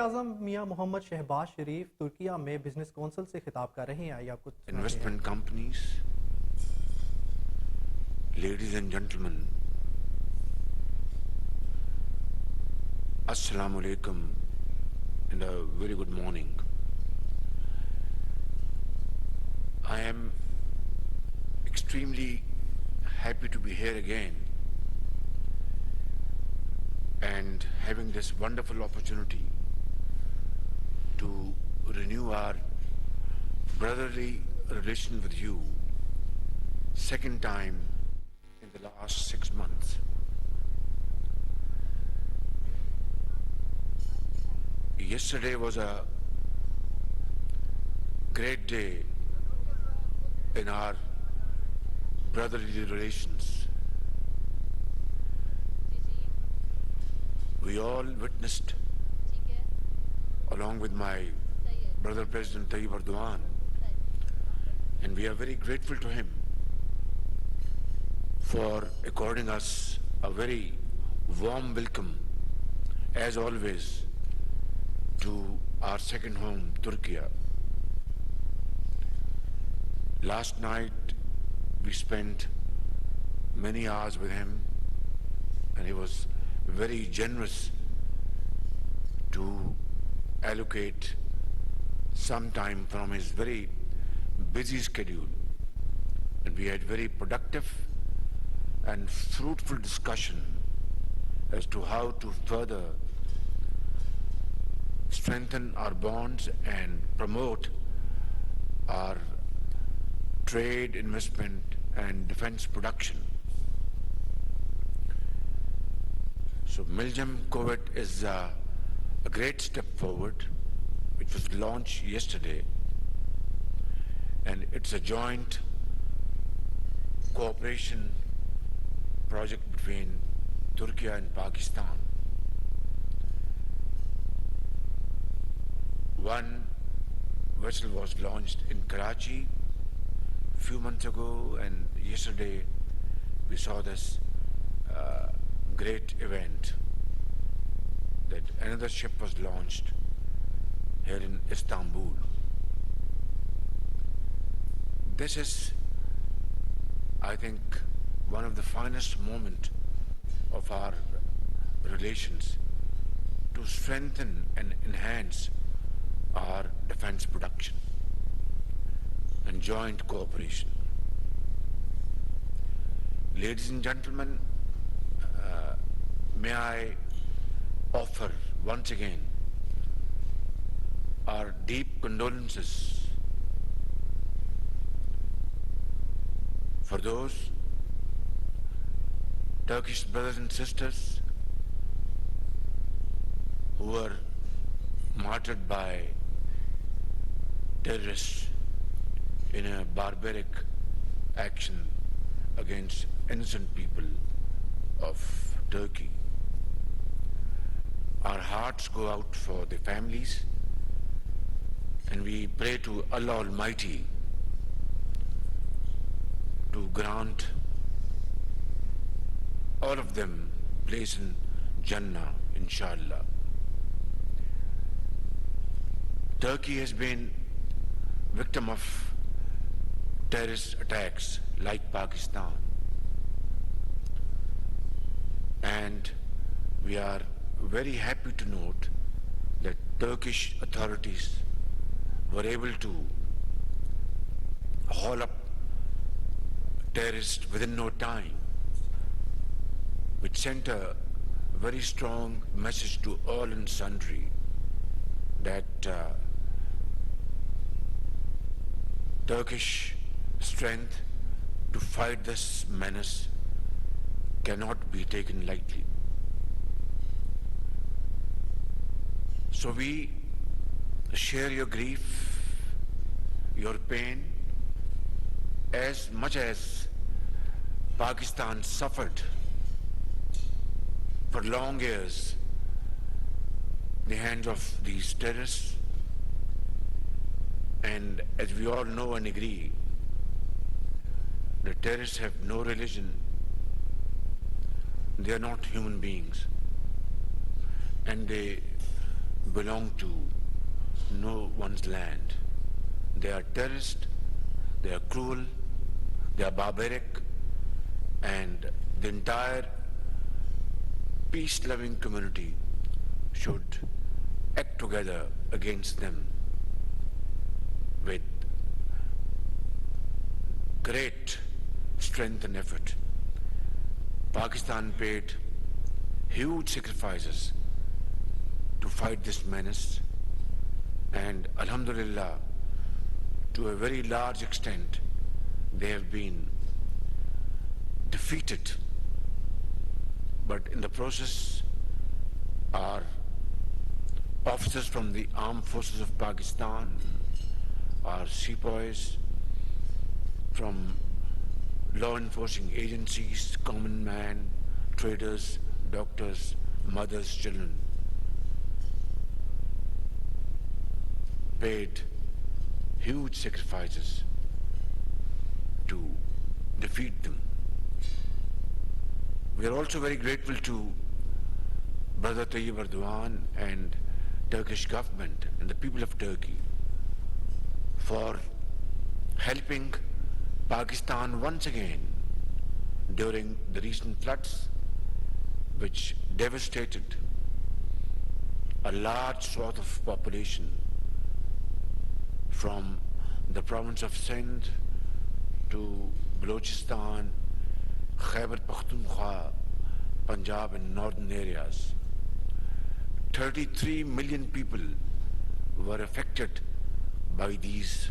वजीराज़म मियां मोहम्मद शहबाज शरीफ तुर्किया में business council से खिताब कर रहे हैं। आइए आपको Investment companies, ladies and gentlemen, Assalamu alaikum and a very good morning. I am extremely happy to be here again and having this wonderful opportunity to renew our brotherly relation with you, second time in the last 6 months. Yesterday was a great day in our brotherly relations. We all witnessed, along with my brother President Tayyip Erdogan, and we are very grateful to him for according us a very warm welcome, as always, to our second home, Turkey. Last night we spent many hours with him, and he was very generous to allocate some time from his very busy schedule, and we had very productive and fruitful discussion as to how to further strengthen our bonds and promote our trade, investment and defense production. So Miljam Covid is a great step forward. It was launched yesterday, and it's a joint cooperation project between Turkey and Pakistan. One vessel was launched in Karachi a few months ago, and yesterday we saw this great event that another ship was launched here in Istanbul. This is, I think, one of the finest moments of our relations to strengthen and enhance our defense production and joint cooperation. Ladies and gentlemen, may I offer once again our deep condolences for those Turkish brothers and sisters who were martyred by terrorists in a barbaric action against innocent people of Turkey. Our hearts go out for the families, and we pray to Allah Almighty to grant all of them place in Jannah, inshallah. Turkey has been victim of terrorist attacks like Pakistan, and we are very happy to note that Turkish authorities were able to haul up terrorists within no time, which sent a very strong message to all and sundry that Turkish strength to fight this menace cannot be taken lightly. So we share your grief, your pain, as much as Pakistan suffered for long years at the hands of these terrorists. And as we all know and agree, the terrorists have no religion, they are not human beings, and they belong to no one's land. They are terrorist, they are cruel, they are barbaric, and the entire peace-loving community should act together against them with great strength and effort. Pakistan paid huge sacrifices to fight this menace, and alhamdulillah, to a very large extent, they have been defeated. But in the process, our officers from the armed forces of Pakistan, our sepoys from law enforcing agencies, common man, traders, doctors, mothers, children, paid huge sacrifices to defeat them. We are also very grateful to Brother Tayyip Erdogan and Turkish government and the people of Turkey for helping Pakistan once again during the recent floods which devastated a large swath of population from the province of Sindh to Balochistan, Khyber Pakhtunkhwa, Punjab and northern areas. 33 million people were affected by these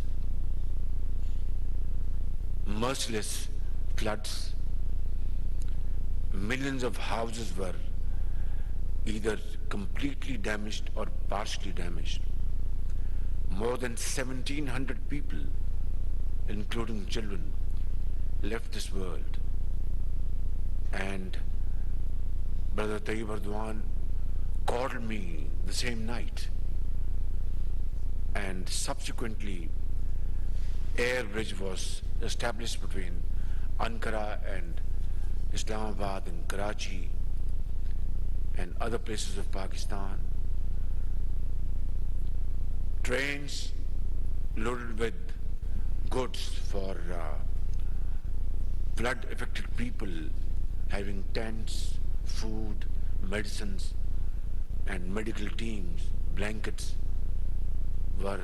merciless floods. Millions of houses were either completely damaged or partially damaged. More than 1,700 people, including children, left this world. And Brother Tayyip Erdogan called me the same night, and subsequently air bridge was established between Ankara and Islamabad and Karachi and other places of Pakistan. Trains loaded with goods for flood-affected people, having tents, food, medicines, and medical teams, blankets, were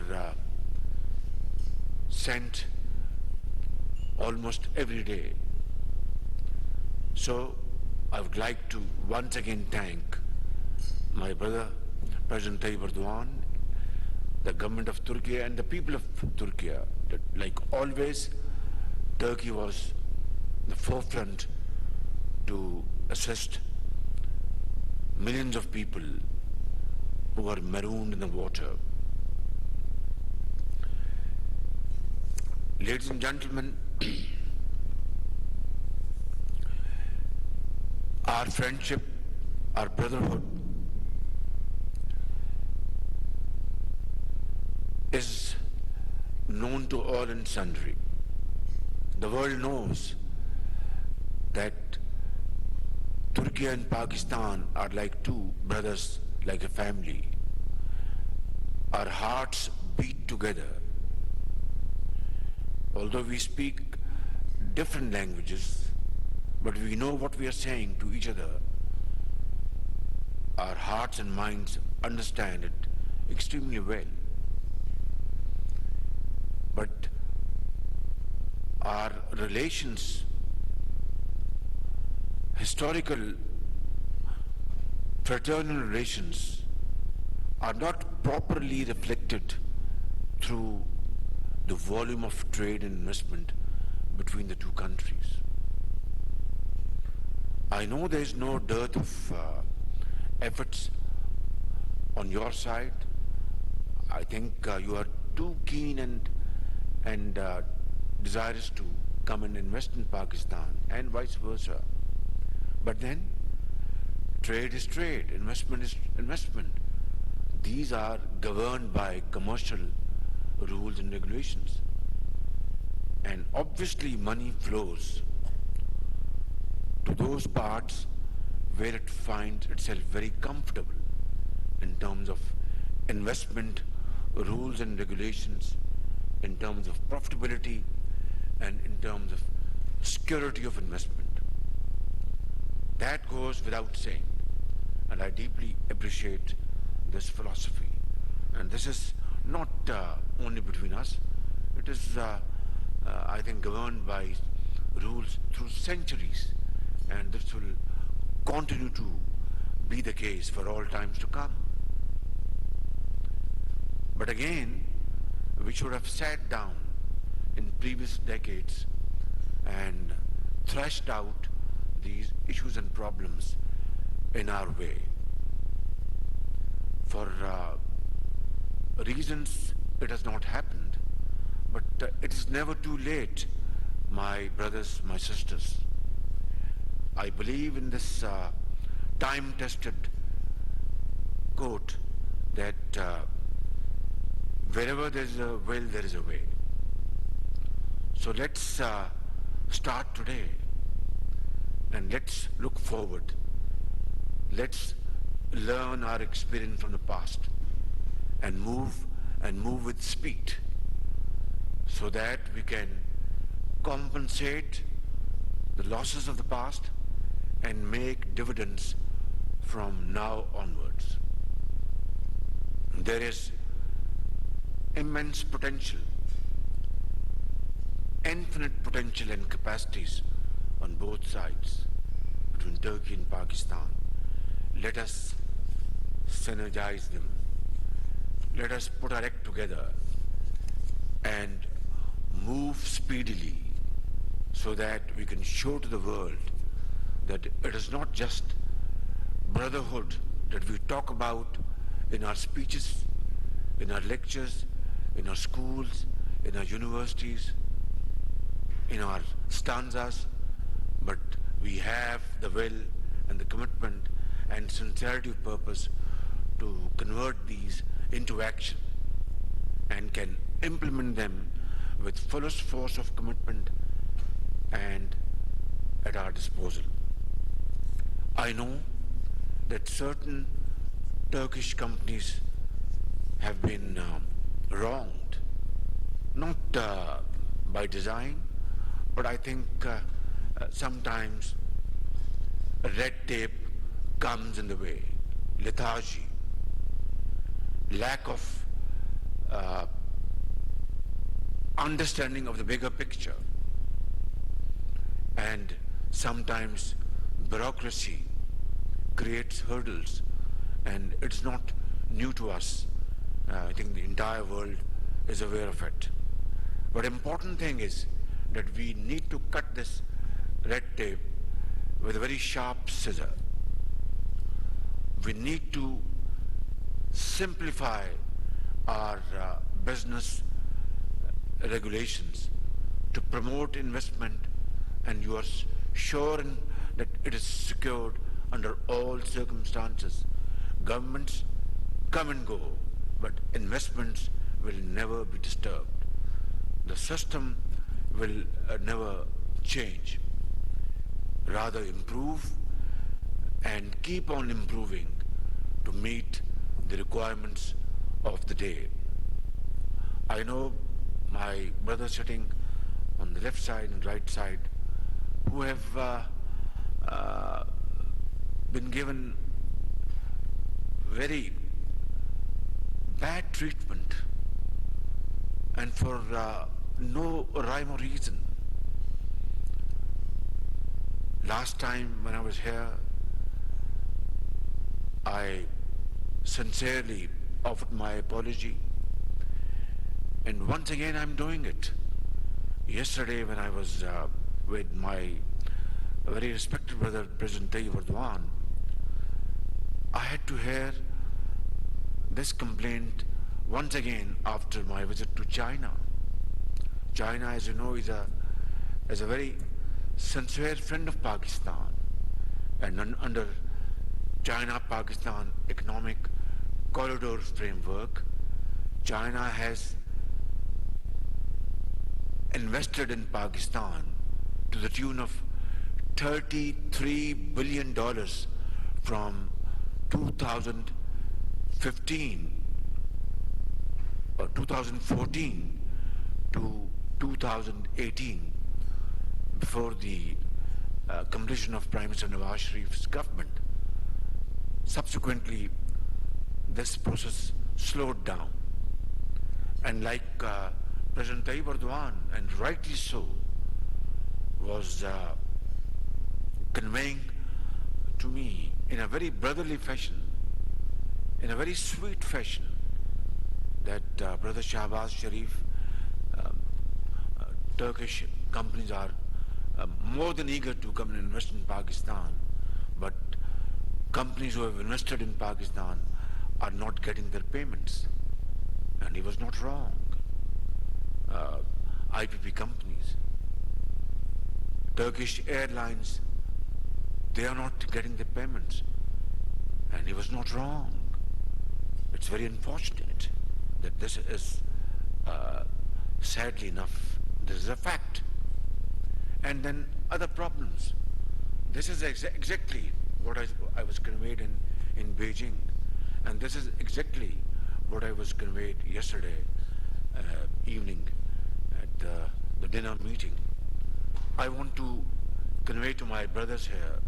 sent almost every day. So I would like to once again thank my brother, President Tayyip Erdogan, the government of Turkey and the people of Turkey. That, like always, Turkey was the forefront to assist millions of people who were marooned in the water. Ladies and gentlemen, our friendship, our brotherhood is known to all and sundry. The world knows that Turkey and Pakistan are like two brothers, like a family. Our hearts beat together. Although we speak different languages, but we know what we are saying to each other. Our hearts and minds understand it extremely well. But our relations, historical fraternal relations, are not properly reflected through the volume of trade and investment between the two countries. I know there is no dearth of efforts on your side. I think you are too keen and desirous to come and invest in Pakistan, and vice versa. But then, trade is trade, investment is investment. These are governed by commercial rules and regulations. And obviously money flows to those parts where it finds itself very comfortable in terms of investment rules and regulations, in terms of profitability and in terms of security of investment. That goes without saying, and I deeply appreciate this philosophy. And this is not only between us, it is, I think, governed by rules through centuries, and this will continue to be the case for all times to come. But again, we should have sat down in previous decades and thrashed out these issues and problems in our way. For reasons it has not happened, but it is never too late, my brothers, my sisters. I believe in this time-tested quote that wherever there is a will, there is a way. So let's start today, and let's look forward. Let's learn our experience from the past and move with speed, so that we can compensate the losses of the past and make dividends from now onwards. There is immense potential, infinite potential and capacities on both sides between Turkey and Pakistan. Let us synergize them. Let us put our act together and move speedily, so that we can show to the world that it is not just brotherhood that we talk about in our speeches, in our lectures, in our schools, in our universities, in our stanzas, but we have the will and the commitment and sincerity of purpose to convert these into action, and can implement them with fullest force of commitment and at our disposal. I know that certain Turkish companies have been wronged, not by design, but I think sometimes red tape comes in the way, lethargy, lack of understanding of the bigger picture, and sometimes bureaucracy creates hurdles, and it's not new to us. I think the entire world is aware of it. But important thing is that we need to cut this red tape with a very sharp scissor. We need to simplify our business regulations to promote investment, and you are sure that it is secured under all circumstances. Governments come and go, but investments will never be disturbed. The system will never change, rather improve and keep on improving to meet the requirements of the day. I know my brothers sitting on the left side and right side who have been given very bad treatment, and for no rhyme or reason. Last time when I was here, I sincerely offered my apology, and once again I'm doing it. Yesterday when I was with my very respected brother President Tayyip Erdogan, I had to hear this complaint once again after my visit to China. China, as you know, is a very sincere friend of Pakistan, and under China-Pakistan economic corridor framework, China has invested in Pakistan to the tune of $33 billion from 2015 2014 to 2018, before the completion of Prime Minister Nawaz Sharif's government. Subsequently, this process slowed down. And like President Tayyip Erdogan, and rightly so, was conveying to me in a very brotherly fashion, in a very sweet fashion, that Brother Shehbaz, Sharif, Turkish companies are more than eager to come and invest in Pakistan, but companies who have invested in Pakistan are not getting their payments. And he was not wrong. IPP companies, Turkish airlines, they are not getting the payments. And he was not wrong. It's very unfortunate that this is, sadly enough, this is a fact. And then other problems. This is exactly what I was conveyed in Beijing. And this is exactly what I was conveyed yesterday evening at the dinner meeting. I want to convey to my brothers here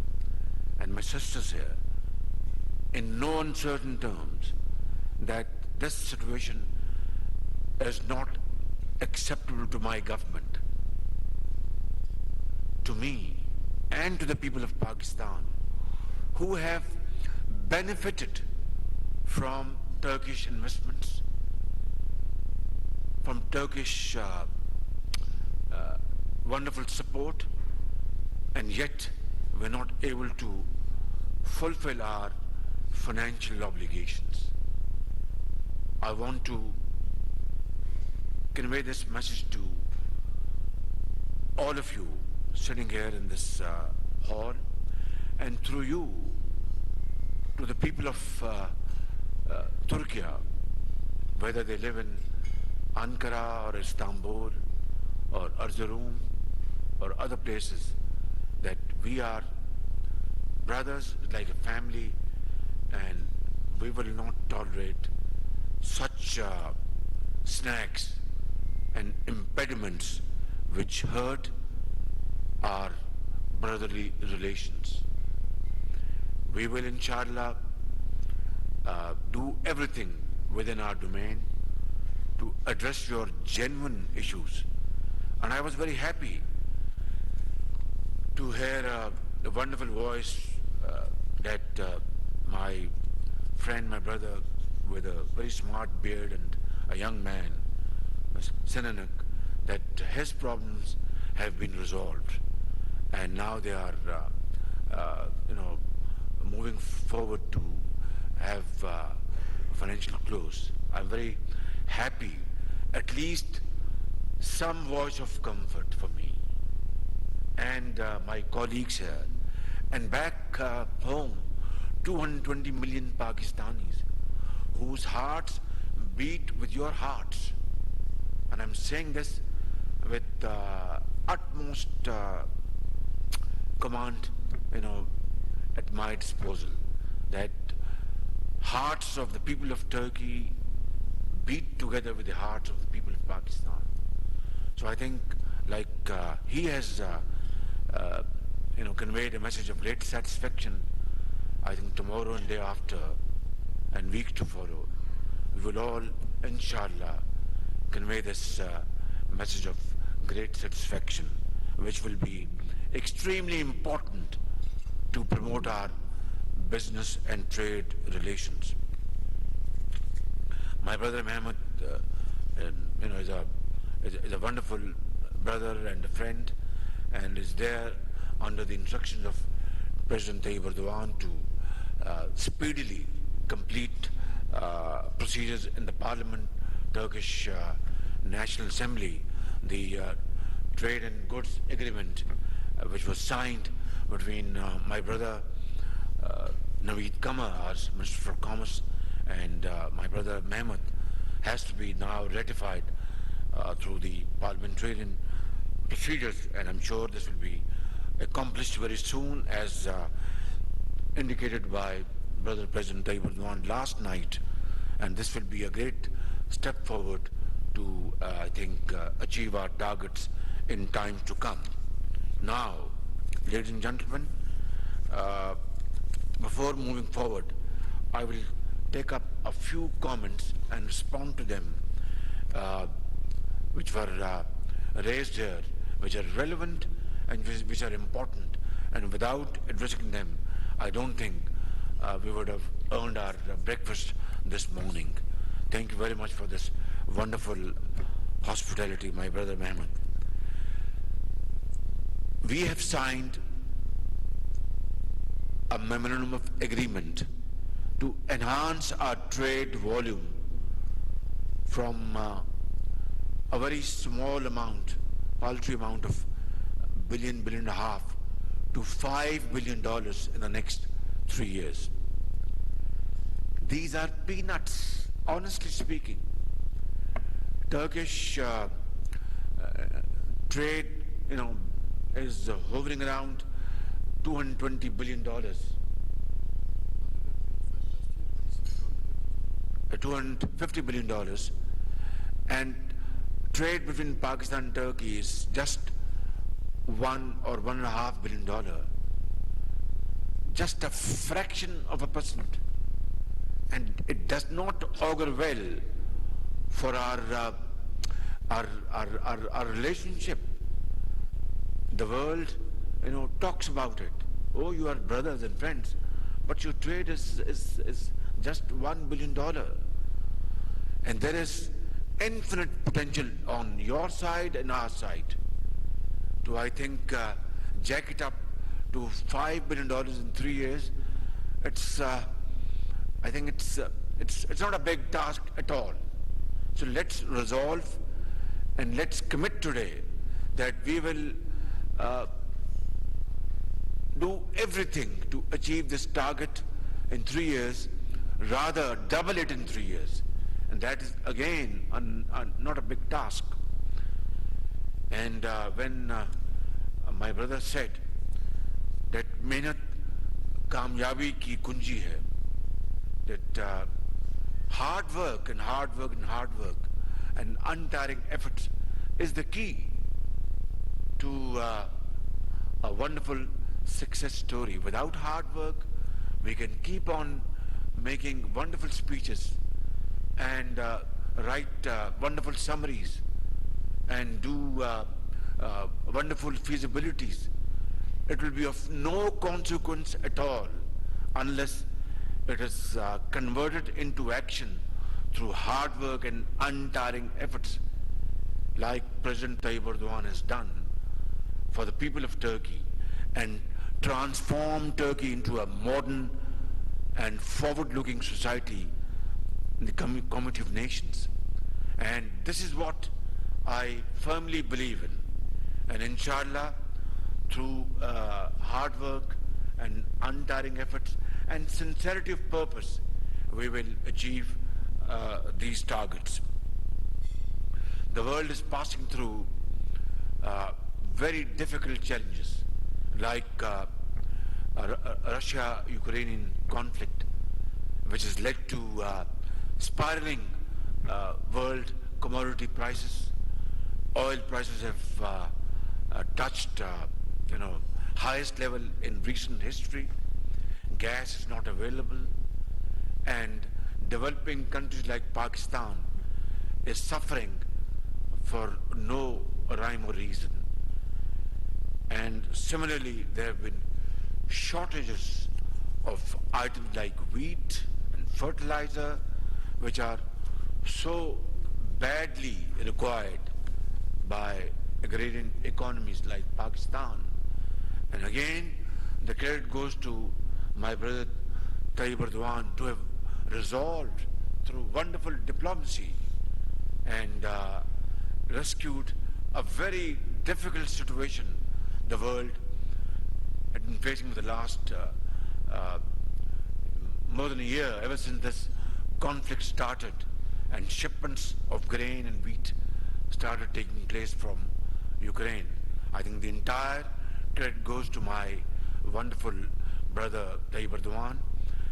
and my sisters here in no uncertain terms that this situation is not acceptable to my government, to me, and to the people of Pakistan who have benefited from Turkish investments, from Turkish wonderful support, and yet we're not able to fulfill our financial obligations. I want to convey this message to all of you sitting here in this hall, and through you to the people of Turkey, whether they live in Ankara or Istanbul or Erzurum or other places, that we are brothers like a family, and we will not tolerate such snags and impediments which hurt our brotherly relations. We will, inshallah, do everything within our domain to address your genuine issues. And I was very happy to hear a wonderful voice that my friend, my brother with a very smart beard and a young man, Senanak, that his problems have been resolved. And now they are, moving forward to have financial close. I'm very happy, at least some voice of comfort for me and my colleagues here. And back home, 220 million Pakistanis whose hearts beat with your hearts. And I'm saying this with utmost command, at my disposal, that hearts of the people of Turkey beat together with the hearts of the people of Pakistan. So I think, like he has, conveyed a message of great satisfaction, I think tomorrow and day after and week to follow, we will all, inshallah, convey this message of great satisfaction, which will be extremely important to promote our business and trade relations. My brother Mehmet, is a wonderful brother and a friend, and is there under the instructions of President Tayyip Erdogan to speedily complete procedures in the Parliament, Turkish National Assembly, the trade and goods agreement which was signed between my brother Naveed Kama as Minister for Commerce and my brother Mehmet has to be now ratified through the parliamentarian procedures, and I'm sure this will be accomplished very soon, as indicated by Brother President Tayyip Erdogan last night, and this will be a great step forward to, I think, achieve our targets in time to come. Now, ladies and gentlemen, before moving forward, I will take up a few comments and respond to them, which were raised here, which are relevant and which are important. And without addressing them, I don't think we would have earned our breakfast this morning. Thank you very much for this wonderful hospitality, my brother Mehmet. We have signed a memorandum of agreement to enhance our trade volume from a very small amount, paltry amount of billion and a half to $5 billion in the next 3 years. These are peanuts, honestly speaking. Turkish trade, is hovering around $220 billion. $250 billion. And trade between Pakistan and Turkey is just $1 or $1.5 billion. Just a fraction of a percent. And it does not augur well for our relationship. The world, talks about it. Oh, you are brothers and friends, but your trade is just $1 billion. And there is infinite potential on your side and our side to, I think, jack it up to $5 billion in 3 years. I think it's not a big task at all. So let's resolve and let's commit today that we will do everything to achieve this target in 3 years, rather double it in 3 years. And that is again not a big task. And when my brother said that mehnat kamyabi ki kunji hai, that hard work and untiring efforts is the key to a wonderful success story. Without hard work, we can keep on making wonderful speeches and write wonderful summaries and do wonderful feasibilities. It will be of no consequence at all unless it is converted into action through hard work and untiring efforts, like President Tayyip Erdogan has done for the people of Turkey and transform Turkey into a modern and forward-looking society in the community of nations. And this is what I firmly believe in. And inshallah, through hard work and untiring efforts and sincerity of purpose, we will achieve these targets. The world is passing through very difficult challenges, like Russia-Ukrainian conflict, which has led to spiraling world commodity prices. Oil prices have touched highest level in recent history. Gas is not available, and developing countries like Pakistan is suffering for no rhyme or reason. And similarly, there have been shortages of items like wheat and fertilizer, which are so badly required by agrarian economies like Pakistan. And again, the credit goes to my brother Tayyip Erdogan to have resolved through wonderful diplomacy and rescued a very difficult situation the world had been facing for the last more than a year, ever since this conflict started and shipments of grain and wheat started taking place from Ukraine. I think the entire credit goes to my wonderful brother Tayyip Erdogan,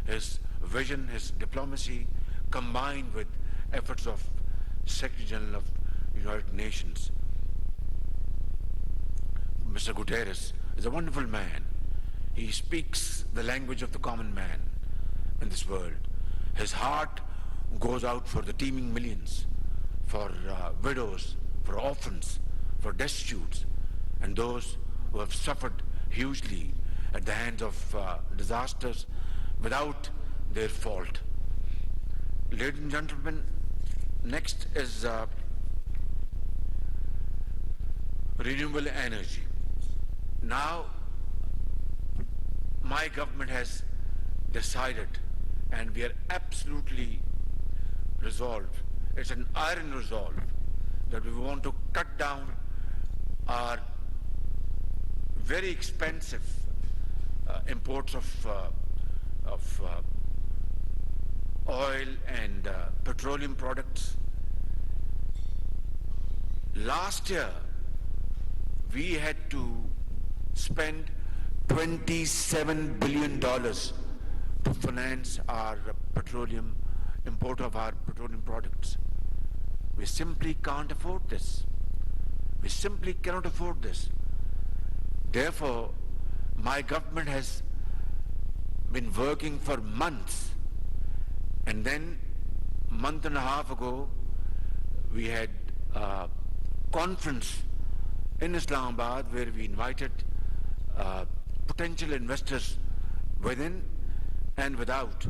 his vision, his diplomacy, combined with efforts of Secretary General of United Nations, Mr. Guterres, is a wonderful man. He speaks the language of the common man in this world. His heart goes out for the teeming millions, for widows, for orphans, for destitutes, and those who have suffered hugely at the hands of disasters without their fault. Ladies and gentlemen, next is renewable energy. Now, my government has decided, and we are absolutely resolved, it's an iron resolve, that we want to cut down our very expensive imports of oil and petroleum products. Last year, we had to spend $27 billion to finance our petroleum, import of our petroleum products. We simply can't afford this. We simply cannot afford this. Therefore, my government has been working for months, and then a month and a half ago, we had a conference in Islamabad where we invited potential investors within and without,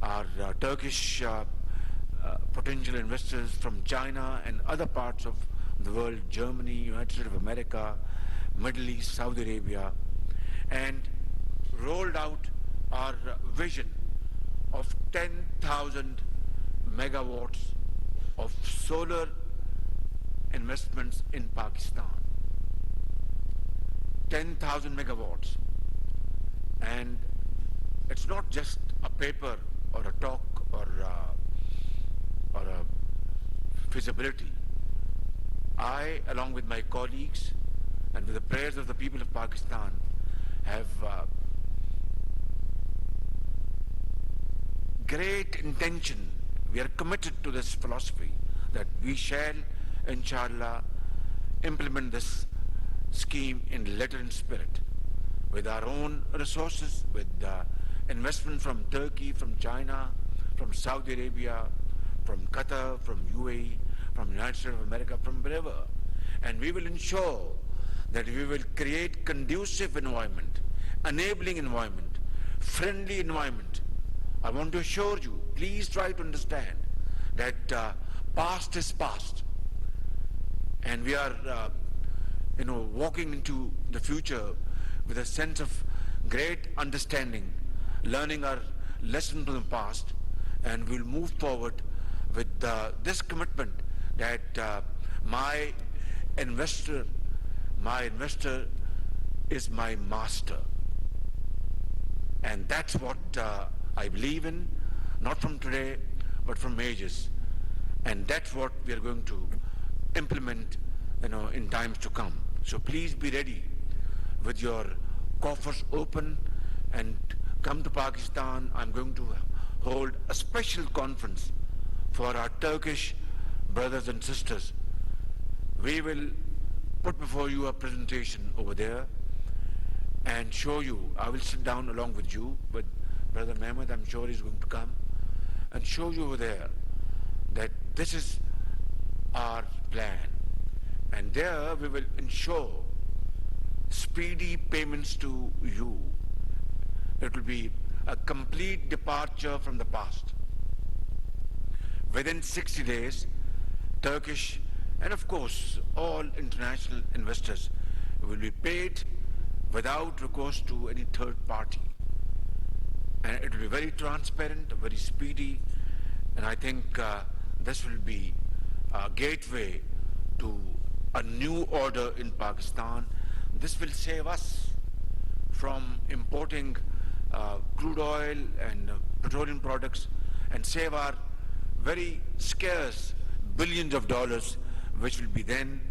our Turkish potential investors from China and other parts of the world, Germany, United States of America, Middle East, Saudi Arabia, and rolled out our vision of 10,000 megawatts of solar investments in Pakistan. 10,000 megawatts. And it's not just a paper or a talk or a feasibility. I, along with my colleagues and with the prayers of the people of Pakistan, have great intention. We are committed to this philosophy that we shall, inshallah, implement this scheme in letter and spirit, with our own resources, with investment from Turkey, from China, from Saudi Arabia, from Qatar, from UAE, from United States of America, from wherever. And we will ensure that we will create conducive environment, enabling environment, friendly environment. I want to assure you, please try to understand that past is past. And we are walking into the future with a sense of great understanding, learning our lesson from the past, and we'll move forward with this commitment that my investor is my master. And that's what I believe in, not from today, but from ages. And that's what we are going to implement, in times to come. So please be ready with your coffers open and come to Pakistan. I'm going to hold a special conference for our Turkish brothers and sisters. We will put before you a presentation over there and show you. I will sit down along with you, with Brother Mehmet, I'm sure he's going to come, and show you over there that this is our plan. And there we will ensure speedy payments to you. It will be a complete departure from the past. Within 60 days, Turkish and of course all international investors will be paid without recourse to any third party. And it will be very transparent, very speedy, and I think this will be a gateway to a new order in Pakistan. This will save us from importing crude oil and petroleum products, and save our very scarce billions of dollars, which will be then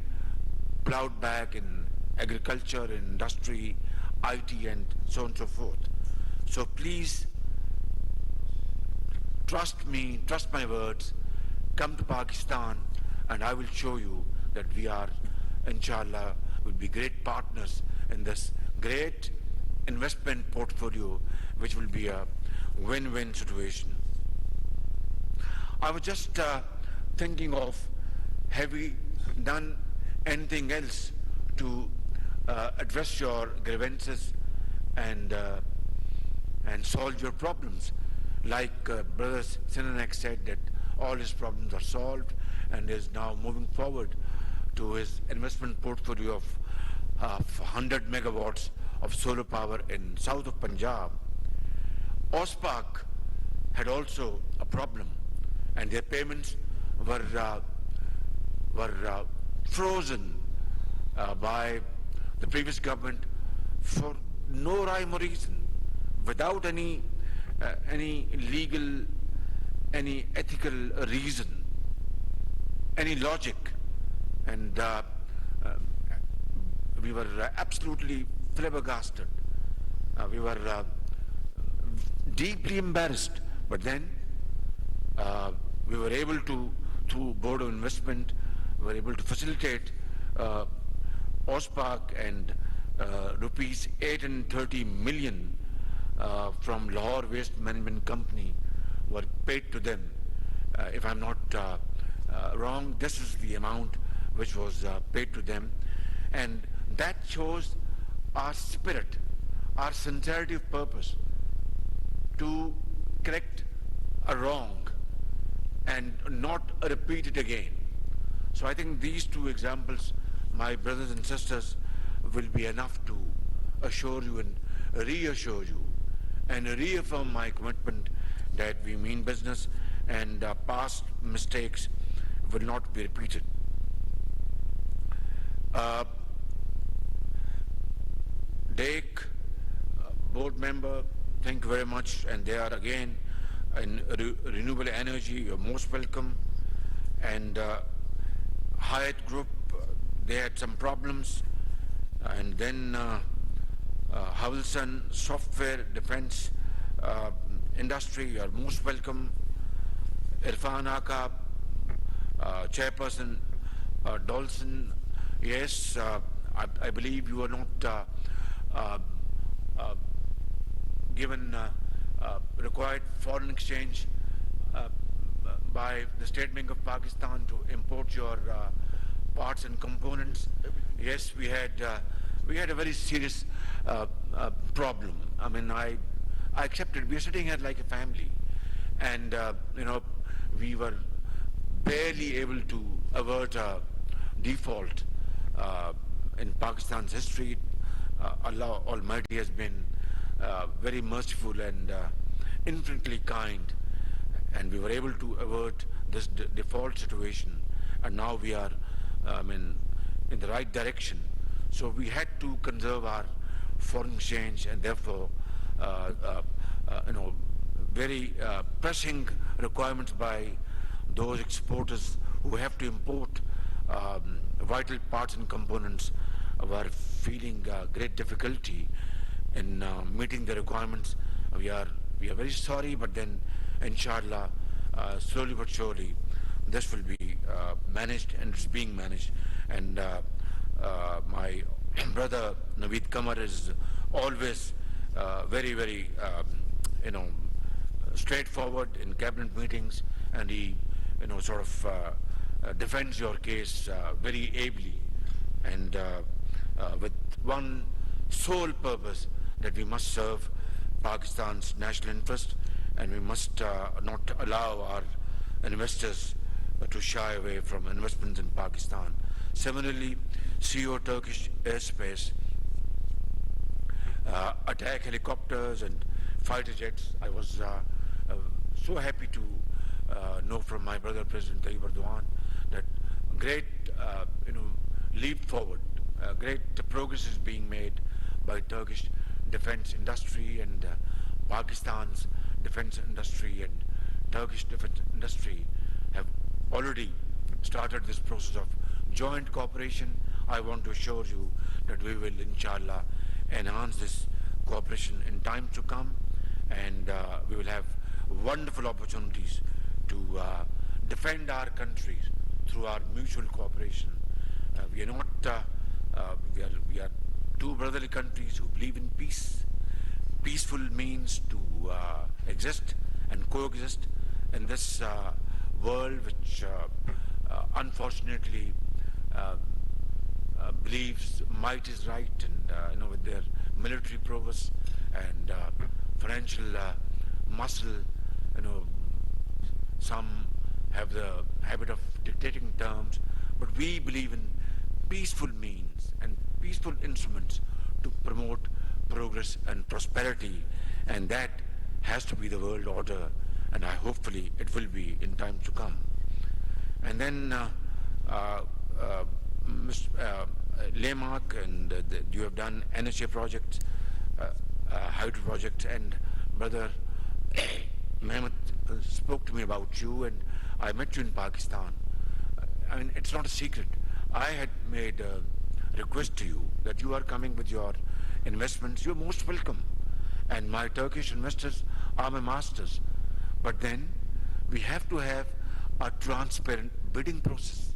plowed back in agriculture, in industry, IT, and so on and so forth. So please trust me, trust my words, come to Pakistan and I will show you that we are, inshallah, will be great partners in this great investment portfolio, which will be a win-win situation. I was just thinking of, have we done anything else to address your grievances and solve your problems? Like Brother Sinanek said, that all his problems are solved and is now moving forward to his investment portfolio of 100 megawatts of solar power in south of Punjab. OSPAC had also a problem, and their payments were frozen by the previous government for no rhyme or reason, without any legal, any ethical reason, any logic, and we were absolutely flabbergasted. We were deeply embarrassed, but then we were able to, through Board of Investment, we were able to facilitate OSPAC, and rupees 830 million from Lahore Waste Management Company were paid to them. If I'm not wrong, this is the amount which was paid to them, and that shows our spirit, our sincerity of purpose to correct a wrong and not repeat it again. So I think these two examples, my brothers and sisters, will be enough to assure you and reassure you and reaffirm my commitment that we mean business and past mistakes will not be repeated. Dake, board member, thank you very much, and they are again in renewable energy, you're most welcome. And Hyatt Group, they had some problems, and then Havelson Software Defense Industry, you are most welcome. Irfan Aka, Chairperson Dolson, yes, I believe you are not given required foreign exchange by the State Bank of Pakistan to import your parts and components. Yes, we had a very serious problem. I mean, I accepted. We are sitting here like a family, and we were barely able to avert a default in Pakistan's history. Allah Almighty has been very merciful and infinitely kind, and we were able to avert this default situation, and now we are in the right direction. So we had to conserve our foreign exchange, and therefore very pressing requirements by those exporters who have to import vital parts and components were feeling great difficulty in meeting the requirements. We are very sorry, but then inshallah, slowly but surely, this will be managed, and it's being managed. And my brother Naveed Kamar is always very, very straightforward in cabinet meetings, and he sort of defends your case very ably, and with one sole purpose, that we must serve Pakistan's national interest, and we must not allow our investors to shy away from investments in Pakistan. Similarly, CEO Turkish airspace, attack helicopters and fighter jets. I was so happy to know from my brother President Tayyip Erdogan that great leap forward, great progress is being made by Turkish defense industry, and Pakistan's defense industry and Turkish defense industry have already started this process of joint cooperation. I want to assure you that we will, inshallah, enhance this cooperation in times to come, and we will have wonderful opportunities to defend our countries through our mutual cooperation. We are not, we are two brotherly countries who believe in peace. Peaceful means to exist and coexist in this world which unfortunately believes might is right, and with their military prowess and financial muscle, some have the habit of dictating terms, but we believe in peaceful means and peaceful instruments to promote progress and prosperity, and that has to be the world order, and hopefully it will be in time to come. And then Mr. Laymark, and you have done NHA projects, hydro projects, and Brother Mehmet spoke to me about you, and I met you in Pakistan. I mean, it's not a secret. I had made a request to you that you are coming with your investments. You're most welcome. And my Turkish investors are my masters. But then we have to have a transparent bidding process.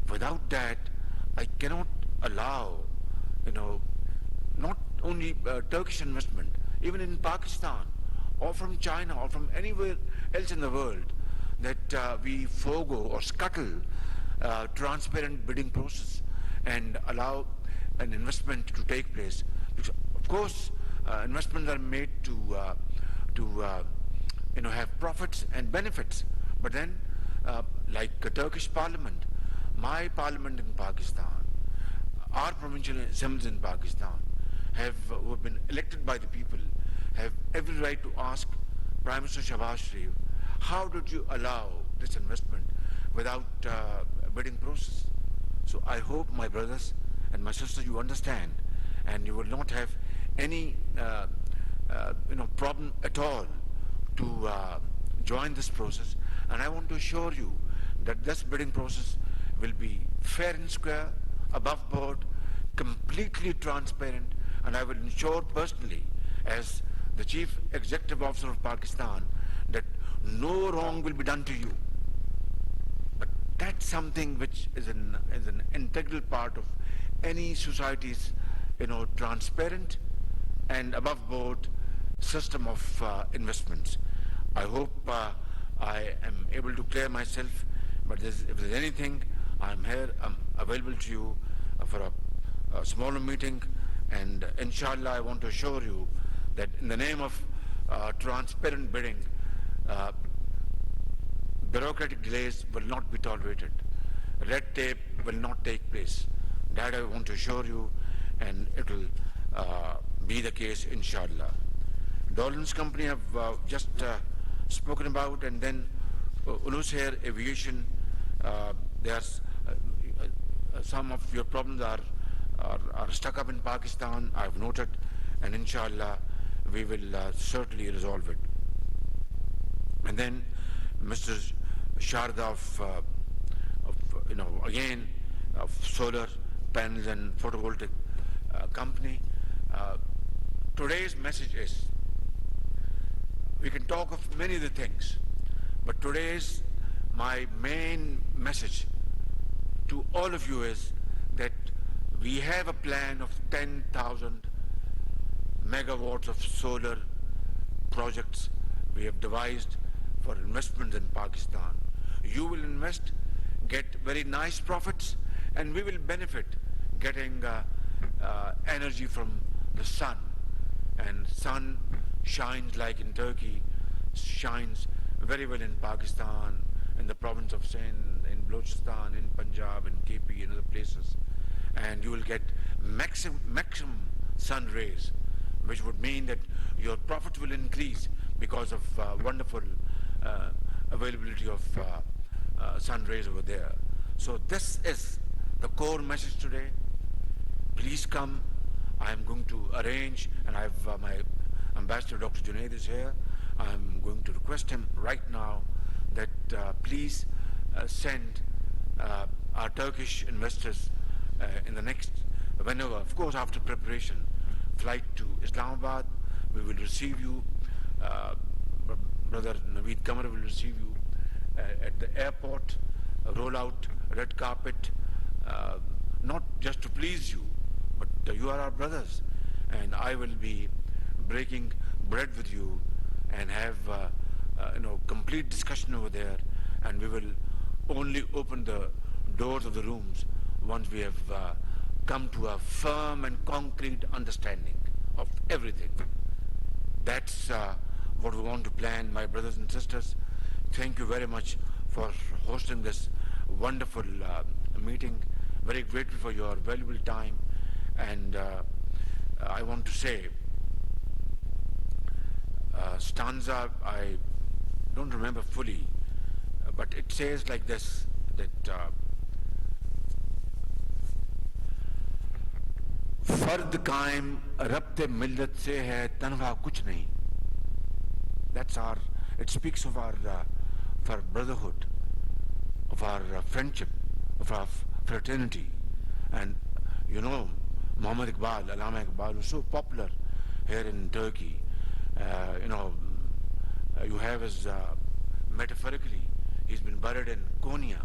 Without that, I cannot allow, not only Turkish investment, even in Pakistan or from China or from anywhere else in the world, that we forego or scuttle transparent bidding process and allow an investment to take place. Because of course, investments are made to have profits and benefits. But then, like a Turkish parliament, my parliament in Pakistan, our provincial assemblies in Pakistan, who have been elected by the people, have every right to ask Prime Minister Shehbaz Sharif, how did you allow this investment without a bidding process? So I hope, my brothers and my sisters, you understand, and you will not have any problem at all to join this process. And I want to assure you that this bidding process will be fair and square, above board, completely transparent, and I will ensure personally, as the Chief Executive Officer of Pakistan, that no wrong will be done to you. But that's something which is an integral part of any society's, transparent and above board system of investments. I hope I am able to clear myself, but if there's anything, I'm here, I'm available to you for a smaller meeting, and inshallah I want to assure you that in the name of transparent bidding, bureaucratic delays will not be tolerated. Red tape will not take place. That I want to assure you, and it will be the case, inshallah. Dolan's company have just spoken about, and then Ulus Air Aviation, there's some of your problems are stuck up in Pakistan, I've noted, and inshallah we will certainly resolve it. And then Mr. Sharda of solar panels and photovoltaic company. Today's message is, we can talk of many other things, but today's my main message to all of you is that we have a plan of 10,000 megawatts of solar projects we have devised for investments in Pakistan. You will invest, get very nice profits, and we will benefit getting energy from the sun. And sun shines like in Turkey, shines very well in Pakistan, in the province of Sindh, in Balochistan, in Punjab, in KP, and other places. And you will get maximum sun rays, which would mean that your profit will increase because of wonderful availability of sun rays over there. So this is the core message today. Please come. I am going to arrange, and I have my ambassador, Dr. Junaid, is here. I am going to request him right now that please send our Turkish investors in the next, whenever, of course after preparation, flight to Islamabad. We will receive you. Brother Naveed Kamar will receive you, at the airport, roll out red carpet, not just to please you, but you are our brothers, and I will be breaking bread with you and have complete discussion over there, and we will only open the doors of the rooms once we have come to a firm and concrete understanding of everything. That's what we want to plan, my brothers and sisters. Thank you very much for hosting this wonderful meeting. Very grateful for your valuable time, and I want to say stanza, I don't remember fully, but it says like this, that फर्द कायम रब्ते मिल्लत से है तन्हा कुछ नहीं. That's our, it speaks of our brotherhood, of our friendship, of our fraternity. And you know, Muhammad Iqbal, Allama Iqbal, was so popular here in Turkey. You have his, metaphorically, he's been buried in Konya.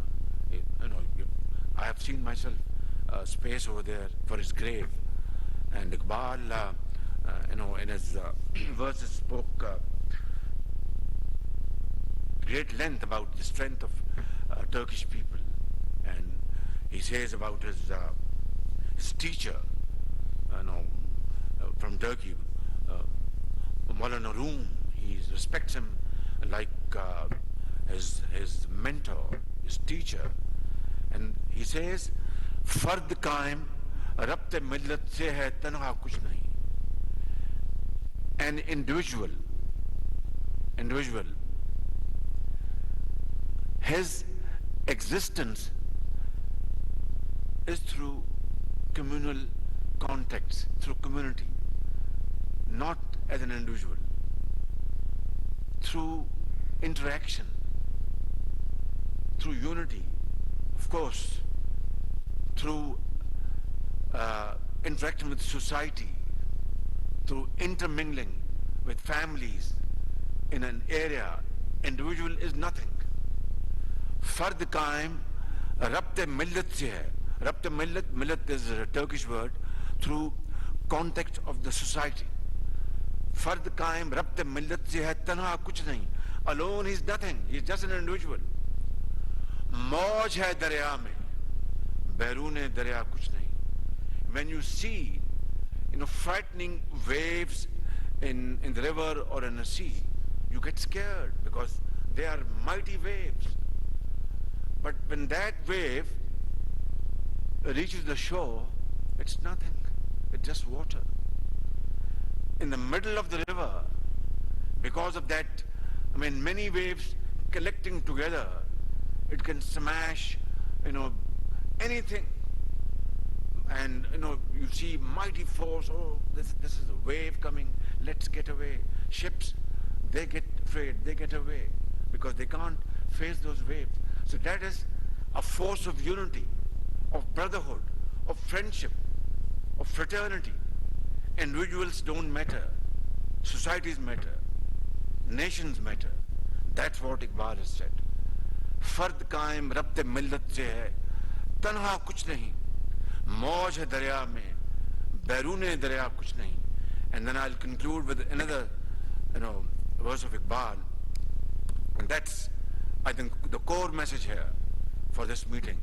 I have seen myself space over there for his grave. And Iqbal, in his verses spoke great length about the strength of Turkish people. And he says about his teacher, from Turkey, Maulana Room. He respects him like his mentor, his teacher. And he says, Fard Qaim, Rabte Millat se hai tanha kuch nahi. An individual, his existence is through communal contacts, through community, not as an individual, through interaction, through unity, of course, through interaction with society, through intermingling with families in an area. Individual is nothing. Fard Qaim, Rabte Millat se hai. Rabte Millat is a Turkish word, through context of the society. Fard Qaim, Rabte Millat se hai, tanha kuch nahi. Alone he is nothing, he is just an individual. Mauj hai darya mein, Bairune darya kuch nahi. When you see, frightening waves in the river or in a sea, you get scared because they are mighty waves. But when that wave reaches the shore, it's nothing. It's just water. In the middle of the river, because of that, many waves collecting together, it can smash, anything. And you see mighty force. Oh, this is a wave coming, let's get away. Ships, they get afraid, they get away because they can't face those waves. So that is a force of unity, of brotherhood, of friendship, of fraternity. Individuals don't matter, societies matter, nations matter. That's what Iqbal has said. Fard Qaim Rabte Millat se hai, tanha kuch nahi. Mauj hai darya mein, Bairune darya kuch nahi. And then I'll conclude with another, verse of Iqbal. And that's, I think, the core message here for this meeting.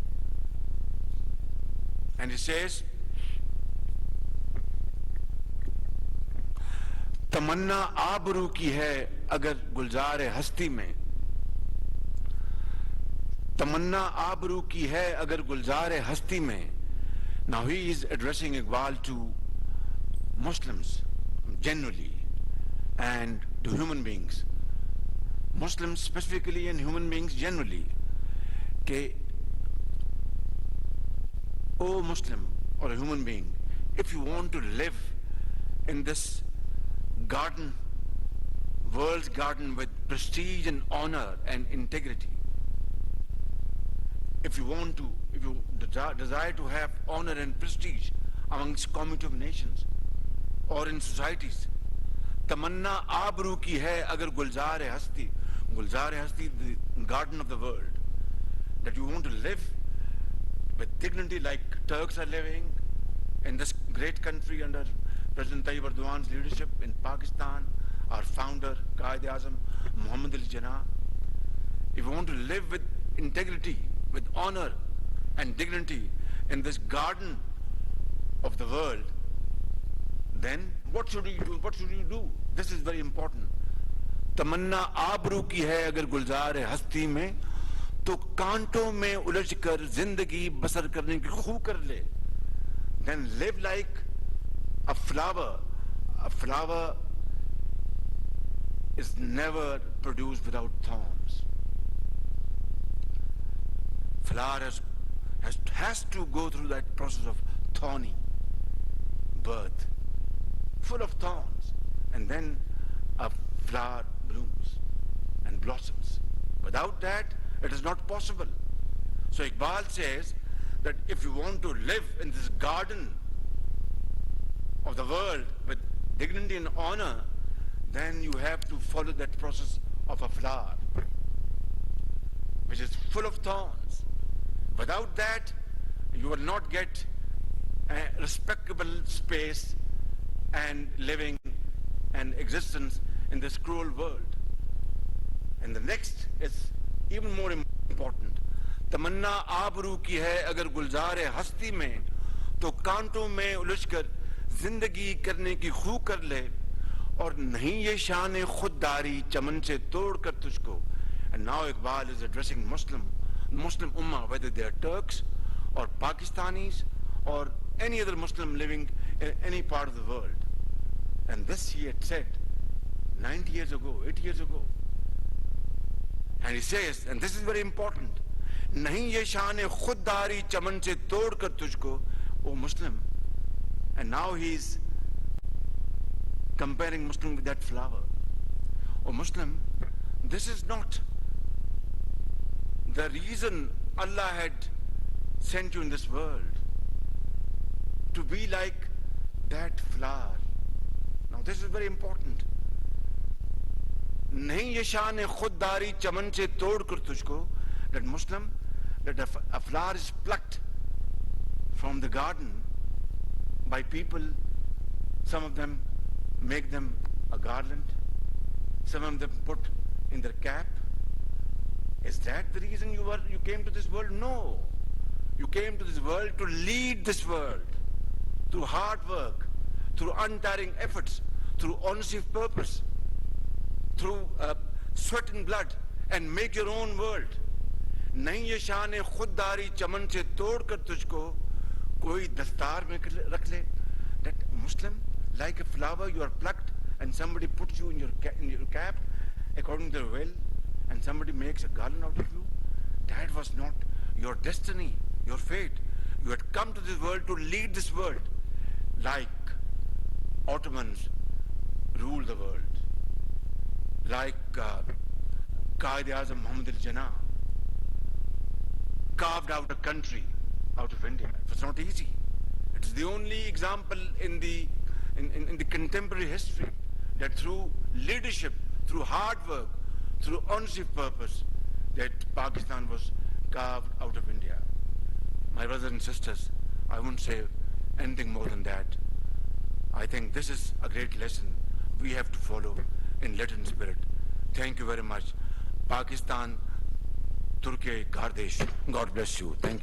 And he says, तमन्ना आबरू की है अगर गुलजार हस्ती में. तमन्ना आबरू की है अगर गुलजार हस्ती में. Now he is addressing Iqbal to Muslims generally and to human beings. Muslims specifically and human beings generally. Ke, O Muslim or a human being, if you want to live in this garden, world's garden with prestige and honor and integrity, if you desire to have honor and prestige amongst community of nations or in societies, tamanna abru ki hai agar gulzar hai hasti. Gulzar Hasti, the garden of the world, that you want to live with dignity like Turks are living in this great country under President Tayyip Erdogan's leadership in Pakistan, our founder, Quaid-e-Azam, Muhammad Ali Jinnah. If you want to live with integrity, with honor and dignity in this garden of the world, then what should you do? What should you do? This is very important. तमन्ना आबरू की है अगर गुलजार हस्ती में तो कांटों में उलझ कर जिंदगी बसर करने की खूब कर ले. Then live like a flower. A flower is never produced without thorns. Flower has to go through that process of thorny birth, full of thorns, and then a flower blooms and blossoms. Without that, it is not possible. So Iqbal says that if you want to live in this garden of the world with dignity and honor, then you have to follow that process of a flower, which is full of thorns. Without that, you will not get a respectable space and living and existence in this cruel world. And the next is even more important. तमन्ना आबरू की है अगर गुलजार हस्ती में तो कांटों में उलझकर जिंदगी करने की खू कर ले और नहीं ये शान खुददारी चमन से तोड़ कर तुझको. And now Iqbal is addressing Muslim Ummah, whether they are Turks or Pakistanis or any other Muslim living in any part of the world. And this he had said 90 years ago, 80 years ago. And he says, and this is very important, नहीं ये शान खुददारी चमन से तोड़ कर तुझको, O Muslim. And now he's comparing Muslim with that flower. O Muslim, this is not the reason Allah had sent you in this world, to be like that flower. Now this is very important. नहीं ये शान खुददारी चमन से तोड़ कर तुझको, that Muslim, that a flower is plucked from the garden by people. Some of them make them a garland, some of them put in their cap. Is that the reason you came to this world? No. You came to this world to lead this world through hard work, through untiring efforts, through honesty of purpose, through sweat and blood, and make your own world. नहीं ये शान खुददारी चमन से तोड़ कर तुझको कोई दस्तार में रख ले. That Muslim, like a flower, you are plucked and somebody puts you in your cap according to their will, and somebody makes a garland out of you. That was not your destiny, your fate. You had come to this world to lead this world like Ottomans ruled the world, like Quaid-e-Azam Muhammad Ali Jinnah carved out a country out of India. It was not easy. It is the only example in the contemporary history that through leadership, through hard work, through honesty of purpose, that Pakistan was carved out of India. My brothers and sisters, I won't say anything more than that. I think this is a great lesson we have to follow in Latin spirit. Thank you very much. Pakistan, Turkey, Gardesh. God bless you. Thank you.